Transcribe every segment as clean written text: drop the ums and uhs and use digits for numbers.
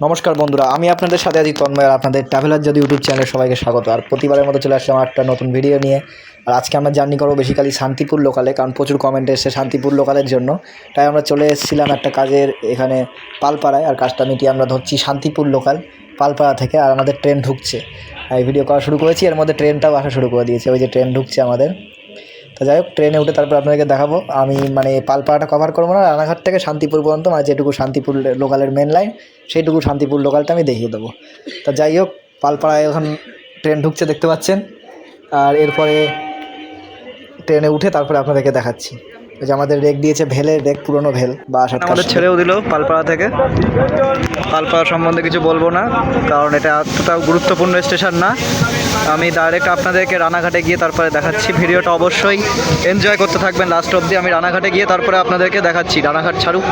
নমস্কার বন্ধুরা, আমি আপনাদের সাথে আছি তন্ময়। আর আপনাদের ট্রাভেলার যদি ইউটিউব চ্যানেলে সবাইকে স্বাগত। আর প্রতিবারের মতো চলে আসলাম একটা নতুন ভিডিও নিয়ে। আর আজকে আমরা জার্নি করবো বেসিক্যালি শান্তিপুর লোকালে, কারণ প্রচুর কমেন্ট এসেছে শান্তিপুর লোকালের জন্য। তাই আমরা চলে এসেছিলাম একটা কাজের এখানে পালপাড়ায়, আর কাজটা মিটিয়ে আমরা ধরছি শান্তিপুর লোকাল পালপাড়া থেকে। আর আমাদের ট্রেন ঢুকছে, এই ভিডিও করা শুরু করেছি, এর মধ্যে ট্রেনটাও আসা শুরু করে দিয়েছে। ওই যে ট্রেন ঢুকছে আমাদের। তো যাই হোক, ট্রেনে উঠে তারপর আপনাদেরকে দেখাবো। আমি পালপাড়াটা কভার করবো না, রানাঘাট থেকে শান্তিপুর পর্যন্ত, যেটুকু শান্তিপুর লোকালের মেন লাইন সেইটুকু শান্তিপুর লোকালটা আমি দেখিয়ে দেবো। তো যাই হোক, পালপাড়ায় এখন ট্রেন ঢুকছে দেখতে পাচ্ছেন। আর এরপরে ট্রেনে উঠে তারপরে আপনাদেরকে দেখাচ্ছি। ওই যে আমাদের রেক দিয়েছে, ভেলের রেক, পুরনো ভেল বা আমাদের ছেড়েও দিল পালপাড়া থেকে। পালপাড়া সম্বন্ধে কিছু বলবো না, কারণ এটা এতটাও গুরুত্বপূর্ণ স্টেশন না। আমি ডাইরেক্ট আপনাদেরকে রানাঘাটে গিয়ে তারপরে দেখাচ্ছি। ভিডিওটা অবশ্যই এনজয় করতে থাকবেন লাস্ট অবধি। আমি রানাঘাটে গিয়ে তারপরে আপনাদেরকে দেখাচ্ছি, রানাঘাট ছাড়ুক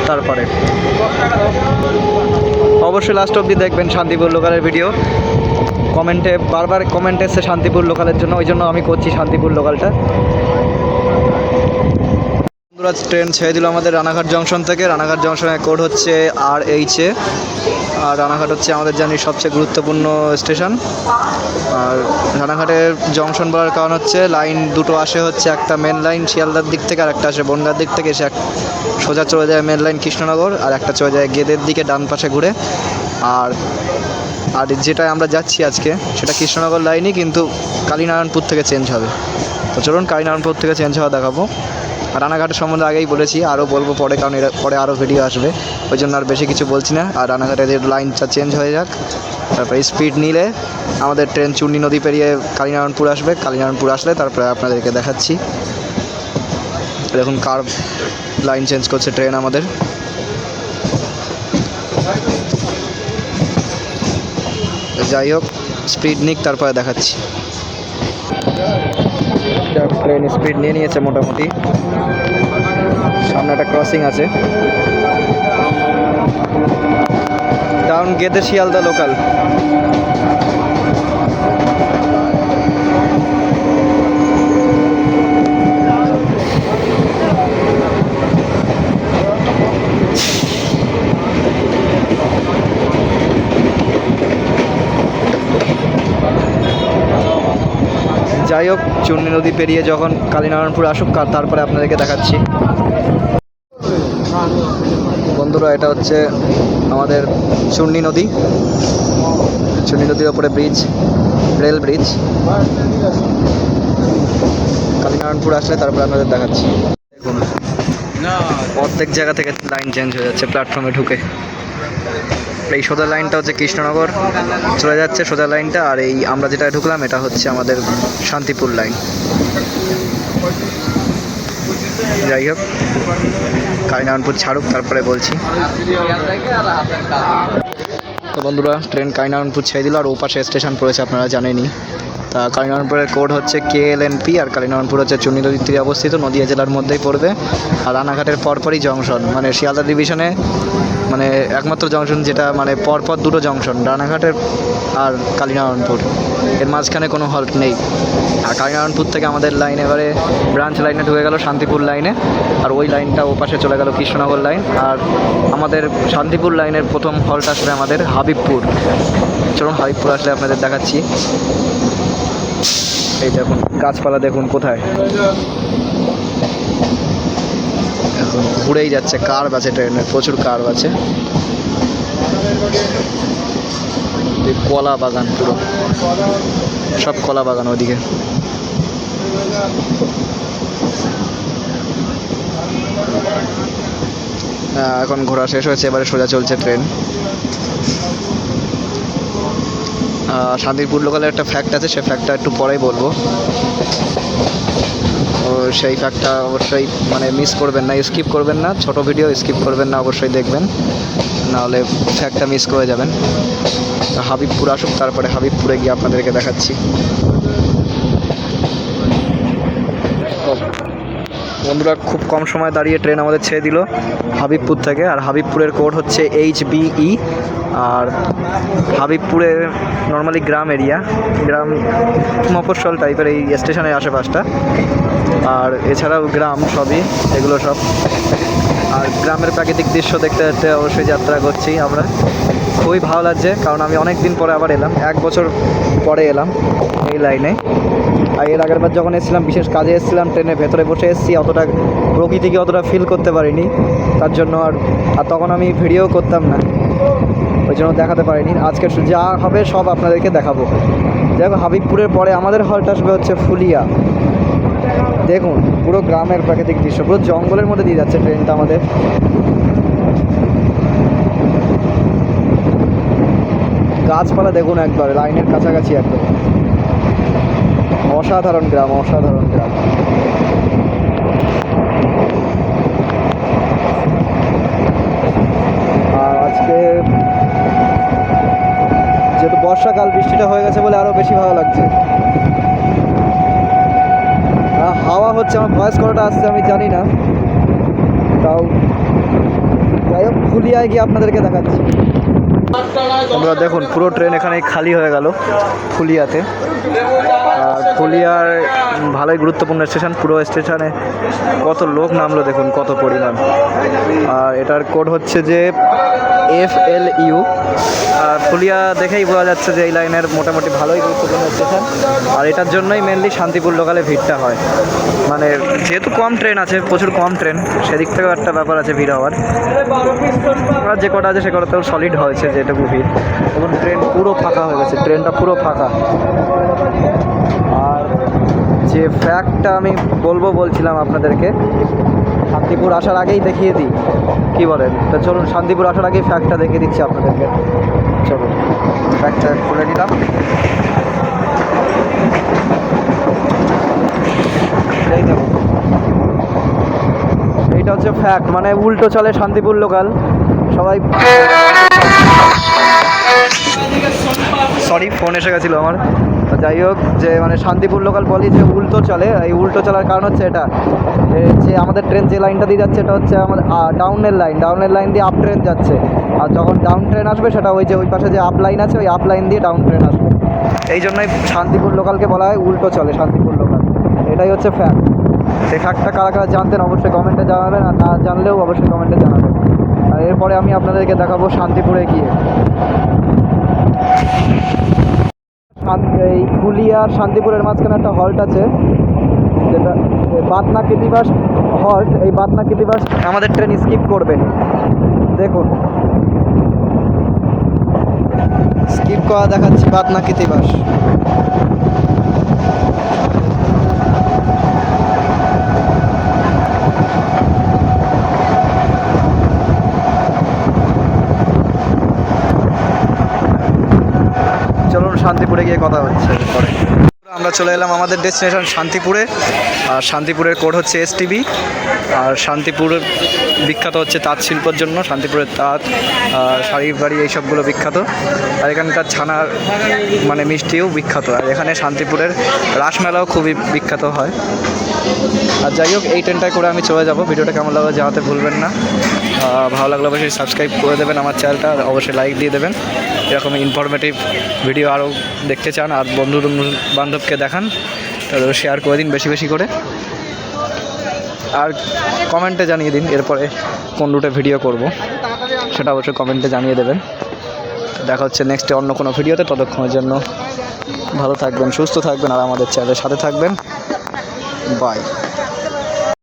তারপরে অবশ্যই লাস্ট অবধি দেখবেন শান্তিপুর লোকালের ভিডিও। কমেন্টে বারবার কমেন্ট এসছে শান্তিপুর লোকালের জন্য, ওই জন্য আমি করছি শান্তিপুর লোকালটা। বন্ধুরা, ট্রেন ছেড়ে দিল আমাদের রানাঘাট জংশন থেকে। রানাঘাট জংশনের কোড হচ্ছে RH-এ। আর রানাঘাট হচ্ছে আমাদের জার্নির সবচেয়ে গুরুত্বপূর্ণ স্টেশন। আর রানাঘাটের জংশন বলার কারণ হচ্ছে লাইন দুটো আসে, হচ্ছে একটা মেন লাইন শিয়ালদার দিক থেকে, আর একটা আসে বনগাঁর দিক থেকে। এসে সোজা চলে যায় মেন লাইন কৃষ্ণনগর, আর একটা চলে যায় গেদের দিকে ডান পাশে ঘুরে। আর যেটায় আমরা যাচ্ছি আজকে সেটা কৃষ্ণনগর লাইনই, কিন্তু কালীনারায়ণপুর থেকে চেঞ্জ হবে। তো চলুন কালীনারায়ণপুর থেকে চেঞ্জ হওয়া দেখাবো। আর রানাঘাটের সম্বন্ধে আগেই বলেছি, আরও বলবো পরে, কারণ এর পরে আরও ভিডিও আসবে, ওই জন্য আর বেশি কিছু বলছি না। আর রানাঘাটের লাইনটা চেঞ্জ হয়ে যাক, তারপরে স্পিড নিলে আমাদের ট্রেন চূর্ণী নদী পেরিয়ে কালীনারায়ণপুর আসবে। কালীনারায়ণপুর আসলে তারপরে আপনাদেরকে দেখাচ্ছি। দেখুন কার্ভ লাইন চেঞ্জ করছে ট্রেন আমাদের। যাই হোক, স্পিড নিক তারপরে দেখাচ্ছি। ট্রেন স্পিড নিয়ে নিয়েছে মোটামুটি। সামনে একটা ক্রসিং আছে, ডাউন গেদে শিয়ালদা লোকাল। যাই হোক, চূর্ণী নদী পেরিয়ে যখন কালীনারায়ণপুর আসুক তারপরে আপনাদেরকে দেখাচ্ছি। বন্ধুরা, এটা হচ্ছে আমাদের চূর্ণী নদী। চূর্ণী নদীর ওপরে ব্রিজ, রেল ব্রিজ। কালীনারায়ণপুর আসলে তারপরে আপনাদের দেখাচ্ছি। দেখুন অর্ধেক জায়গা থেকে লাইন চেঞ্জ হয়ে যাচ্ছে প্ল্যাটফর্মে ঢুকে। এই সোজা লাইনটা হচ্ছে কৃষ্ণনগর চলে যাচ্ছে সোজা লাইনটা, আর এই আমরা যেটা ঢুকলাম এটা হচ্ছে আমাদের শান্তিপুর লাইন। যাই হোক, কালীনারায়ণপুর ছাড়ুক তারপরে বলছি। তো বন্ধুরা, ট্রেন কালীনারায়ণপুর ছেড়ে দিল, আর ওপাশে স্টেশন পড়েছে আপনারা জানেনই। তা কালীনারায়ণপুরের কোড হচ্ছে KLNP, আর কালীনারায়ণপুর হচ্ছে চূর্ণী নদীর তীরে অবস্থিত, নদীয়া জেলার মধ্যেই পড়বে। আর রানাঘাটের পরপরই জংশন, শিয়ালদা ডিভিশনে একমাত্র জংশন যেটা পরপর দুটো জংশন, রানাঘাটের আর কালীনারায়ণপুর, এর মাঝখানে কোনো হল্ট নেই। আর কালীনারায়ণপুর থেকে আমাদের লাইন এবারে ব্রাঞ্চ লাইনে ঢুকে গেল শান্তিপুর লাইনে, আর ওই লাইনটা ওপাশে চলে গেল কৃষ্ণনগর লাইন। আর আমাদের শান্তিপুর লাইনের প্রথম হল্ট আসবে আমাদের হাবিবপুর। চলুন হাবিবপুর আসলে আপনাদের দেখাচ্ছি। এই দেখুন গাছপালা, দেখুন কোথায় এখন ঘুরেই যাচ্ছে। কার্ভ আছে ট্রেনের, প্রচুর কার্ভ আছে। কলা বাগান, পুরো সব কলা বাগান ওদিকে। এখন ঘোরা শেষ হয়েছে, এবারে সোজা চলছে ট্রেন। শান্তিপুর লোকালের একটা ফ্যাক্ট আছে, সেই ফ্যাক্টটা একটু পরেই বলবো। ও সেই ফ্যাক্টটা অবশ্যই মিস করবেন না, স্কিপ করবেন না, ছোট ভিডিও স্কিপ করবেন না, অবশ্যই দেখবেন, নাহলে ফ্যাক্টটা মিস করে যাবেন। হাবিবপুর আসুক তারপরে হাবিবপুরে গিয়ে আপনাদেরকে দেখাচ্ছি। বন্ধুরা, খুব কম সময় দাঁড়িয়ে ট্রেন আমাদের ছেড়ে দিল হাবিবপুর থেকে। আর হাবিবপুরের কোড হচ্ছে HBE। আর হাবিবপুরে নর্মালি গ্রাম এরিয়া, গ্রাম মফস্বল টাইপের এই স্টেশনের আশেপাশটা। আর এছাড়াও গ্রাম সবই, এগুলো সব আর গ্রামের প্রাকৃতিক দৃশ্য দেখতে দেখতে অবশ্যই যাত্রা করছি আমরা। খুবই ভালো লাগছে, কারণ আমি অনেক দিন পরে আবার এলাম, 1 বছর পরে এলাম এই লাইনে। আর এর আগের বার যখন এসেছিলাম বিশেষ কাজে এসেছিলাম, ট্রেনের ভেতরে বসে এসেছি, অতটা প্রকৃতিকে অতটা ফিল করতে পারিনি, তার জন্য আর তখন আমি ভিডিও করতাম না, ওই জন্য দেখাতে পারিনি। আজকে যা হবে সব আপনাদেরকে দেখাবো। দেখো হাবিবপুরের পরে আমাদের হল্ট আসবে হচ্ছে ফুলিয়া। দেখুন পুরো গ্রামের প্রাকৃতিক দৃশ্য, পুরো জঙ্গলের মধ্যে দিয়ে যাচ্ছে ট্রেনটা আমাদের। গাছপালা দেখুন একবার লাইনের কাছাকাছি একদম। অসাধারণ গ্রাম, অসাধারণ গ্রাম। আর আজকে যেহেতু বর্ষাকাল, বৃষ্টিটা হয়ে গেছে বলে আরও বেশি ভালো লাগছে। হাওয়া হচ্ছে, আমার ভয়েস করাটা আসছে আমি জানি না, তাও যাই হোক ফুলিয়ায় গিয়ে আপনাদেরকে দেখাচ্ছি। আমরা দেখুন পুরো ট্রেন এখানে খালি হয়ে গেল ফুলিয়াতে। আর ফুলিয়ার ভালোই গুরুত্বপূর্ণ স্টেশন, পুরো স্টেশনে কত লোক নামলো দেখুন, কত পরিমাণ। আর এটার কোড হচ্ছে যে FLU। আর ফুলিয়া দেখেই বোঝা যাচ্ছে যে এই লাইনের মোটামুটি ভালোই গুরুত্বপূর্ণ স্টেশন। আর এটার জন্যই মেনলি শান্তিপুর লোকালে ভিড়টা হয়, মানে যেহেতু কম ট্রেন আছে, প্রচুর কম ট্রেন, সেদিক থেকেও একটা ব্যাপার আছে ভিড় হওয়ার। আর যে কটা আছে সে কটাতেও সলিড হয়েছে যেটুকু ভিড়। এবং ট্রেন পুরো ফাঁকা হয়ে গেছে, ট্রেনটা পুরো ফাঁকা। আর যে ফ্যাক্টটা আমি বলছিলাম আপনাদেরকে, শান্তিপুর আসার আগেই দেখিয়ে দিই, কী বলেন? তো চলুন শান্তিপুর আসার আগেই ফ্যাক্টটা দেখিয়ে দিচ্ছি আপনাদেরকে। চলুন ফ্যাক্টটা খুলে নিলাম। এই দেখুন, এইটা হচ্ছে ফ্যাক্ট, মানে উল্টো চলে শান্তিপুর লোকাল। সবাই সরি, ফোন এসে গেছিলো আমার। যাই হোক, যে মানে শান্তিপুর লোকাল বলি যে উল্টো চলে, এই উল্টো চলার কারণ হচ্ছে এটা, যে আমাদের ট্রেন যে লাইনটা দিয়ে যাচ্ছে এটা হচ্ছে আমাদের ডাউনের লাইন দিয়ে আপ ট্রেন যাচ্ছে। আর যখন ডাউন ট্রেন আসবে সেটা ওই যে ওই পাশে যে আপ লাইন আছে, ওই আপ লাইন দিয়ে ডাউন ট্রেন আসবে। এই জন্যই শান্তিপুর লোকালকে বলা হয় উল্টো চলে শান্তিপুর লোকাল। এটাই হচ্ছে ফ্যাক্ট। এই ফ্যাক্টটা কারা কারা জানতেন অবশ্যই কমেন্টে জানাবেন, আর না জানলেও অবশ্যই কমেন্টে জানাবেন। আর এরপরে আমি আপনাদেরকে দেখাবো শান্তিপুরে গিয়ে। এই ফুলিয়ার শান্তিপুরের মাঝখানে একটা হল্ট আছে, যেটা বাতনা কৃতিবাস হল্ট। এই বাতনা কৃতিবাস আমাদের ট্রেন স্কিপ করবে, দেখুন স্কিপ করা দেখাচ্ছি বাতনা কৃতিবাস। চলুন শান্তিপুরে গিয়ে কথা হচ্ছে পরে। আমরা চলে এলাম আমাদের ডেস্টিনেশন শান্তিপুরে। আর শান্তিপুরের কোড হচ্ছে STB। আর শান্তিপুর বিখ্যাত হচ্ছে তাঁত শিল্পের জন্য, শান্তিপুরের তাঁত, শাড়ির বাড়ি এইসবগুলো বিখ্যাত। আর এখানকার ছানার মানে মিষ্টিও বিখ্যাত। আর এখানে শান্তিপুরের রাসমেলাও খুবই বিখ্যাত হয়। আর যাই হোক, এই ট্রেনটায় করে আমি চলে যাব। ভিডিওটা কেমন লাগবে জানাতে ভুলবেন না। ভালো লাগলে অবশ্যই সাবস্ক্রাইব করে দেবেন আমার চ্যানেলটা, আর অবশ্যই লাইক দিয়ে দেবেন। এরকম ইনফরমেটিভ ভিডিও আরও দেখতে চান আর বন্ধু বান্ধবকে দেখান, তাহলে শেয়ার করে দিন বেশি বেশি করে। আর কমেন্টে জানিয়ে দিন এরপরে কোন রুটে ভিডিও করব, সেটা অবশ্যই কমেন্টে জানিয়ে দেবেন। দেখা হচ্ছে নেক্সটে অন্য কোনো ভিডিওতে। ততক্ষণের জন্য ভালো থাকবেন, সুস্থ থাকবেন, আর আমাদের চ্যানেলের সাথে থাকবেন। বাই।